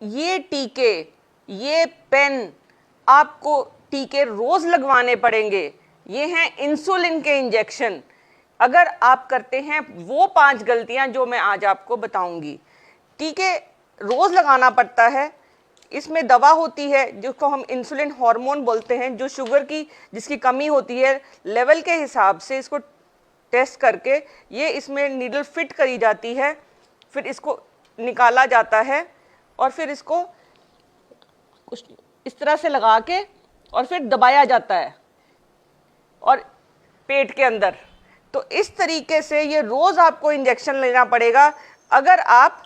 ये टीके, ये पेन, आपको टीके रोज लगवाने पड़ेंगे। ये हैं इंसुलिन के इंजेक्शन। अगर आप करते हैं वो 5 गलतियां जो मैं आज आपको बताऊंगी। टीके रोज लगाना पड़ता है, इसमें दवा होती है जिसको हम इंसुलिन हार्मोन बोलते हैं, जो शुगर की जिसकी कमी होती है लेवल के हिसाब से इसको टेस्ट करके ये इसमें नीडल फिट करी जाती है, फिर इसको निकाला जाता है और फिर इसको कुछ इस तरह से लगा के और फिर दबाया जाता है और पेट के अंदर। तो इस तरीके से ये रोज आपको इंजेक्शन लेना पड़ेगा अगर आप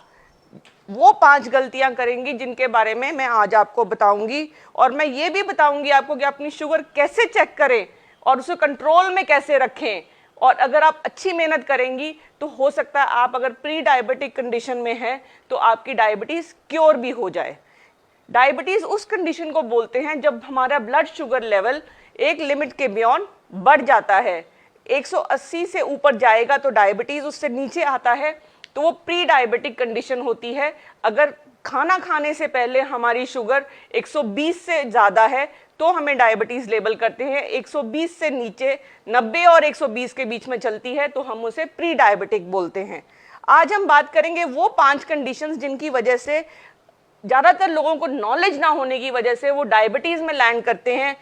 वो 5 गलतियां करेंगी जिनके बारे में मैं आज आपको बताऊंगी। और मैं ये भी बताऊंगी आपको कि अपनी शुगर कैसे चेक करें और उसे कंट्रोल में कैसे रखें। और अगर आप अच्छी मेहनत करेंगी तो हो सकता है आप अगर प्री डायबिटिक कंडीशन में हैं तो आपकी डायबिटीज़ क्योर भी हो जाए। डायबिटीज़ उस कंडीशन को बोलते हैं जब हमारा ब्लड शुगर लेवल एक लिमिट के बियॉन्ड बढ़ जाता है। 180 से ऊपर जाएगा तो डायबिटीज़, उससे नीचे आता है तो वो प्री डायबिटिक कंडीशन होती है। अगर खाना खाने से पहले हमारी शुगर 120 से ज़्यादा है तो हमें डायबिटीज़ लेबल करते हैं। 120 से नीचे 90 और 120 के बीच में चलती है तो हम उसे प्री डायबिटिक बोलते हैं। आज हम बात करेंगे वो 5 कंडीशंस जिनकी वजह से ज़्यादातर लोगों को नॉलेज ना होने की वजह से वो डायबिटीज़ में लैंड करते हैं।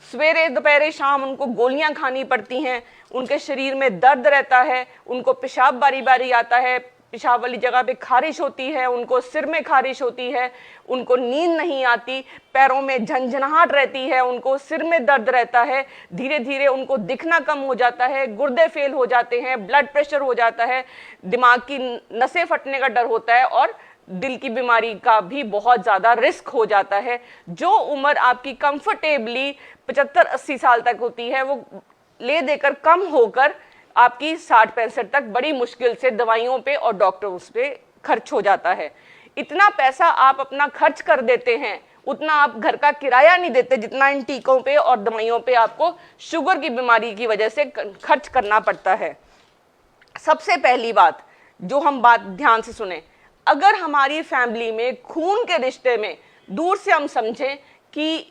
सवेरे दोपहर शाम उनको गोलियां खानी पड़ती हैं, उनके शरीर में दर्द रहता है, उनको पेशाब बारी बारी आता है, पेशाब वाली जगह पे खारिश होती है, उनको सिर में खारिश होती है, उनको नींद नहीं आती, पैरों में झंझनाहट रहती है, उनको सिर में दर्द रहता है, धीरे धीरे उनको दिखना कम हो जाता है, गुर्दे फेल हो जाते हैं, ब्लड प्रेशर हो जाता है, दिमाग की नसें फटने का डर होता है और दिल की बीमारी का भी बहुत ज़्यादा रिस्क हो जाता है। जो उम्र आपकी कंफर्टेबली 75-80 साल तक होती है वो ले देकर कम होकर आपकी 60-65 तक बड़ी मुश्किल से दवाइयों पे और डॉक्टर्स पे खर्च हो जाता है। इतना पैसा आप अपना खर्च कर देते हैं, उतना आप घर का किराया नहीं देते जितना इन टीकों पे और दवाइयों पे आपको शुगर की बीमारी की वजह से खर्च करना पड़ता है। सबसे पहली बात जो हम बात ध्यान से सुने, अगर हमारी फैमिली में खून के रिश्ते में दूर से हम समझें कि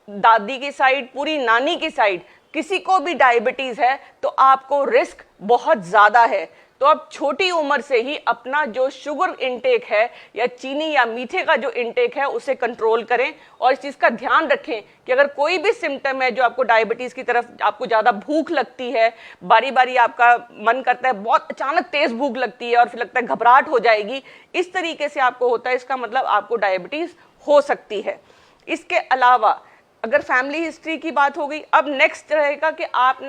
दादी की साइड, पूरी नानी की साइड किसी को भी डायबिटीज़ है तो आपको रिस्क बहुत ज़्यादा है। तो आप छोटी उम्र से ही अपना जो शुगर इनटेक है या चीनी या मीठे का जो इनटेक है उसे कंट्रोल करें और इस चीज़ का ध्यान रखें कि अगर कोई भी सिम्टम है जो आपको डायबिटीज़ की तरफ, आपको ज़्यादा भूख लगती है, बारी बारी आपका मन करता है, बहुत अचानक तेज़ भूख लगती है और फिर लगता है घबराहट हो जाएगी, इस तरीके से आपको होता है, इसका मतलब आपको डायबिटीज़ हो सकती है। इसके अलावा अगर फैमिली हिस्ट्री की बात हो गई, अब नेक्स्ट रहेगा कि आप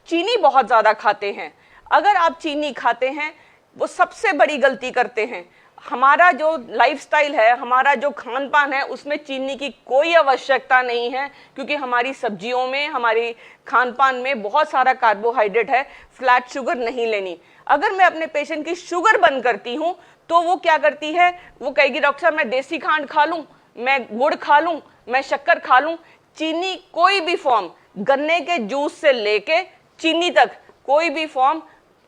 चीनी बहुत ज़्यादा खाते हैं। अगर आप चीनी खाते हैं वो सबसे बड़ी गलती करते हैं। हमारा जो लाइफस्टाइल है, हमारा जो खान पान है, उसमें चीनी की कोई आवश्यकता नहीं है क्योंकि हमारी सब्जियों में, हमारी खान पान में बहुत सारा कार्बोहाइड्रेट है, फ्लैट शुगर नहीं लेनी। अगर मैं अपने पेशेंट की शुगर बंद करती हूँ तो वो क्या करती है, वो कहेगी डॉक्टर साहब मैं देसी खांड खा लूँ, मैं गुड़ खा लूँ, मैं शक्कर खा लूँ। चीनी कोई भी फॉर्म, गन्ने के जूस से लेके चीनी तक कोई भी फॉर्म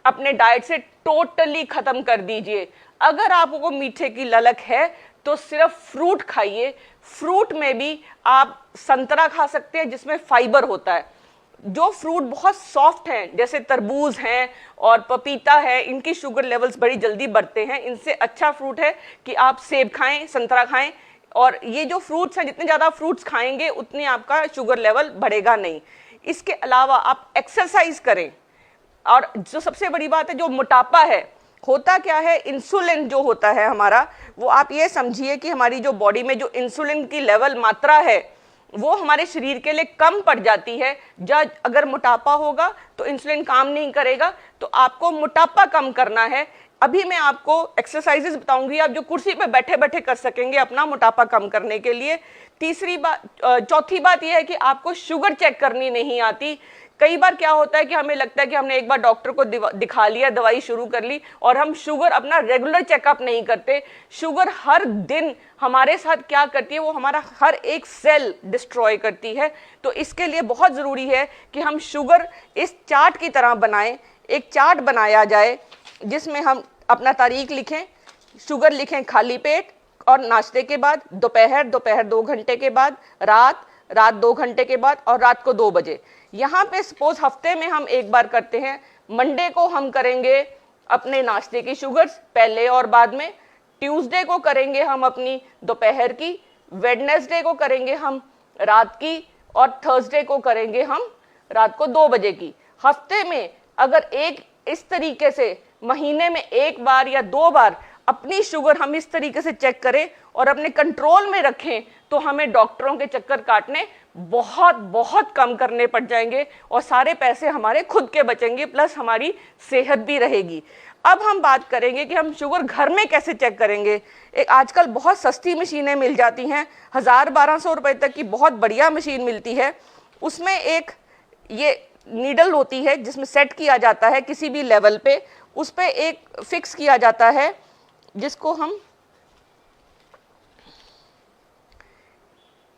अपने डाइट से टोटली खत्म कर दीजिए। अगर आपको मीठे की ललक है तो सिर्फ फ्रूट खाइए। फ्रूट में भी आप संतरा खा सकते हैं जिसमें फाइबर होता है। जो फ्रूट बहुत सॉफ्ट हैं जैसे तरबूज हैं और पपीता है, इनकी शुगर लेवल्स बड़ी जल्दी बढ़ते हैं। इनसे अच्छा फ्रूट है कि आप सेब खाएं, संतरा खाएं। और ये जो फ्रूट्स हैं, जितने ज़्यादा फ्रूट्स खाएंगे उतनी आपका शुगर लेवल बढ़ेगा नहीं। इसके अलावा आप एक्सरसाइज करें। और जो सबसे बड़ी बात है, जो मोटापा है, होता क्या है, इंसुलिन जो होता है हमारा, वो आप ये समझिए कि हमारी जो बॉडी में जो इंसुलिन की लेवल मात्रा है वो हमारे शरीर के लिए कम पड़ जाती है। जब अगर मोटापा होगा तो इंसुलिन काम नहीं करेगा, तो आपको मोटापा कम करना है। अभी मैं आपको एक्सरसाइजेस बताऊंगी आप जो कुर्सी पे बैठे बैठे कर सकेंगे अपना मोटापा कम करने के लिए। चौथी बात यह है कि आपको शुगर चेक करनी नहीं आती। कई बार क्या होता है कि हमें लगता है कि हमने एक बार डॉक्टर को दिखा लिया, दवाई शुरू कर ली और हम शुगर अपना रेगुलर चेकअप नहीं करते। शुगर हर दिन हमारे साथ क्या करती है, वो हमारा हर एक सेल डिस्ट्रॉय करती है। तो इसके लिए बहुत ज़रूरी है कि हम शुगर इस चार्ट की तरह बनाएं। एक चार्ट बनाया जाए जिसमें हम अपना तारीख लिखें, शुगर लिखें खाली पेट और नाश्ते के बाद, दोपहर 2 घंटे के बाद, रात 2 घंटे के बाद, और रात को 2 बजे। यहाँ पे सपोज हफ्ते में हम एक बार करते हैं, मंडे को हम करेंगे अपने नाश्ते की शुगर्स पहले और बाद में, ट्यूसडे को करेंगे हम अपनी दोपहर की, वेडनेसडे को करेंगे हम रात की, और थर्सडे को करेंगे हम रात को 2 बजे की। हफ्ते में अगर एक इस तरीके से महीने में एक बार या 2 बार अपनी शुगर हम इस तरीके से चेक करें और अपने कंट्रोल में रखें, तो हमें डॉक्टरों के चक्कर काटने बहुत बहुत कम करने पड़ जाएंगे और सारे पैसे हमारे खुद के बचेंगे, प्लस हमारी सेहत भी रहेगी। अब हम बात करेंगे कि हम शुगर घर में कैसे चेक करेंगे। एक आजकल बहुत सस्ती मशीनें मिल जाती हैं, 1000-1200 रुपए तक की बहुत बढ़िया मशीन मिलती है। उसमें एक ये नीडल होती है जिसमें सेट किया जाता है किसी भी लेवल पे, उस पे एक फिक्स किया जाता है जिसको हम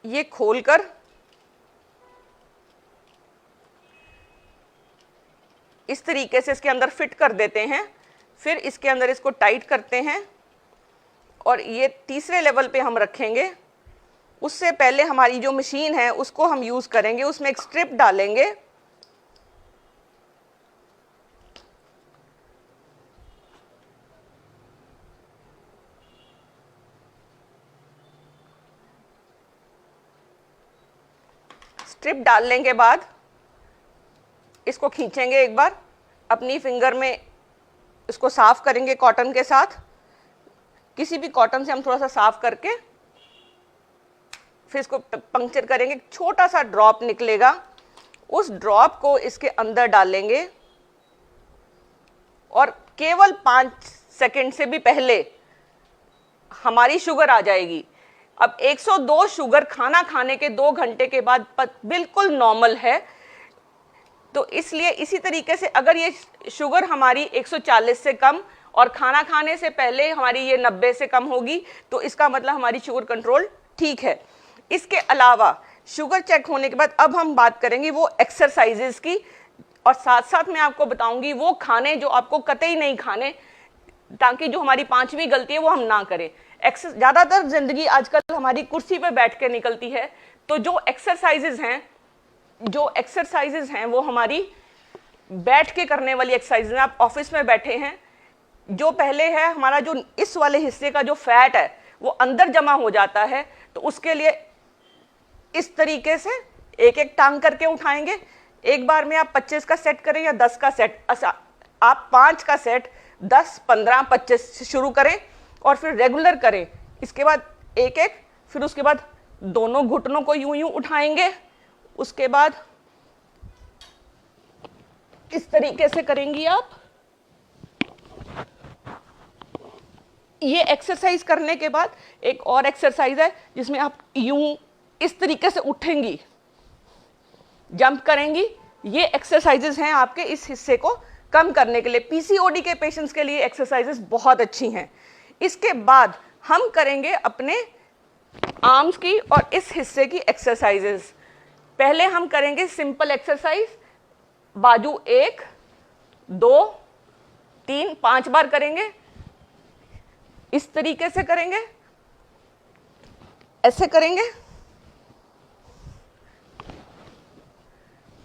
ये खोलकर इस तरीके से इसके अंदर फिट कर देते हैं, फिर इसके अंदर इसको टाइट करते हैं और ये तीसरे लेवल पे हम रखेंगे। उससे पहले हमारी जो मशीन है उसको हम यूज़ करेंगे, उसमें एक स्ट्रिप डालेंगे, स्ट्रिप डालने के बाद इसको खींचेंगे एक बार, अपनी फिंगर में इसको साफ करेंगे कॉटन के साथ, किसी भी कॉटन से हम थोड़ा सा साफ करके फिर इसको पंक्चर करेंगे, छोटा सा ड्रॉप निकलेगा, उस ड्रॉप को इसके अंदर डालेंगे और केवल 5 सेकंड से भी पहले हमारी शुगर आ जाएगी। अब 102 शुगर खाना खाने के 2 घंटे के बाद बिल्कुल नॉर्मल है, तो इसलिए इसी तरीके से अगर ये शुगर हमारी 140 से कम और खाना खाने से पहले हमारी ये 90 से कम होगी, तो इसका मतलब हमारी शुगर कंट्रोल ठीक है। इसके अलावा शुगर चेक होने के बाद अब हम बात करेंगे वो एक्सरसाइजेस की, और साथ साथ मैं आपको बताऊंगी वो खाने जो आपको कतई नहीं खाने, ताकि जो हमारी 5वीं गलती है वो हम ना करें। ज़्यादातर जिंदगी आजकल हमारी कुर्सी पे बैठ के निकलती है, तो जो एक्सरसाइजेज हैं वो हमारी बैठ के करने वाली एक्सरसाइज हैं। आप ऑफिस में बैठे हैं, जो पहले है हमारा जो इस वाले हिस्से का जो फैट है वो अंदर जमा हो जाता है, तो उसके लिए इस तरीके से एक एक टांग करके उठाएंगे। एक बार में आप 25 का सेट करें या 10 का सेट, आप 5 का सेट 10, 15, 25 से शुरू करें और फिर रेगुलर करें। इसके बाद एक एक, फिर उसके बाद दोनों घुटनों को यूं यूं उठाएंगे, उसके बाद इस तरीके से करेंगी आप। ये एक्सरसाइज करने के बाद एक और एक्सरसाइज है जिसमें आप यूं इस तरीके से उठेंगी, जंप करेंगी। ये एक्सरसाइजेस हैं आपके इस हिस्से को कम करने के लिए। पीसीओडी के पेशेंट्स के लिए एक्सरसाइजेस बहुत अच्छी हैं। इसके बाद हम करेंगे अपने आर्म्स की और इस हिस्से की एक्सरसाइजेस। पहले हम करेंगे सिंपल एक्सरसाइज, बाजू 1, 2, 3, 5 बार करेंगे। इस तरीके से करेंगे, ऐसे करेंगे।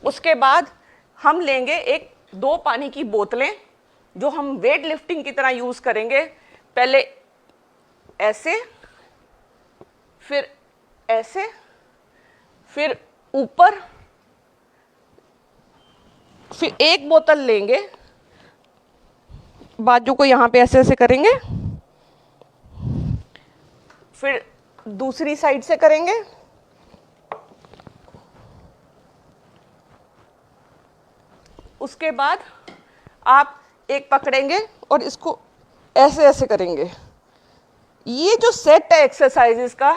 उसके बाद हम लेंगे 2 पानी की बोतलें जो हम वेट लिफ्टिंग की तरह यूज करेंगे। पहले ऐसे, फिर ऐसे, फिर ऊपर, फिर एक बोतल लेंगे, बाजू को यहां पे ऐसे ऐसे करेंगे, फिर दूसरी साइड से करेंगे, उसके बाद आप एक पकड़ेंगे और इसको ऐसे ऐसे करेंगे। ये जो सेट है एक्सरसाइजेस का,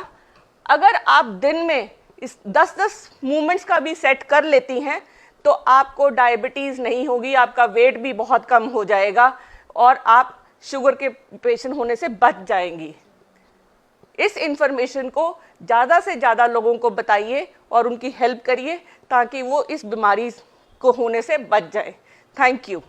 अगर आप दिन में इस 10-10 मूवमेंट्स का भी सेट कर लेती हैं तो आपको डायबिटीज़ नहीं होगी, आपका वेट भी बहुत कम हो जाएगा और आप शुगर के पेशेंट होने से बच जाएंगी। इस इंफॉर्मेशन को ज़्यादा से ज़्यादा लोगों को बताइए और उनकी हेल्प करिए ताकि वो इस बीमारी को होने से बच जाए। Thank you.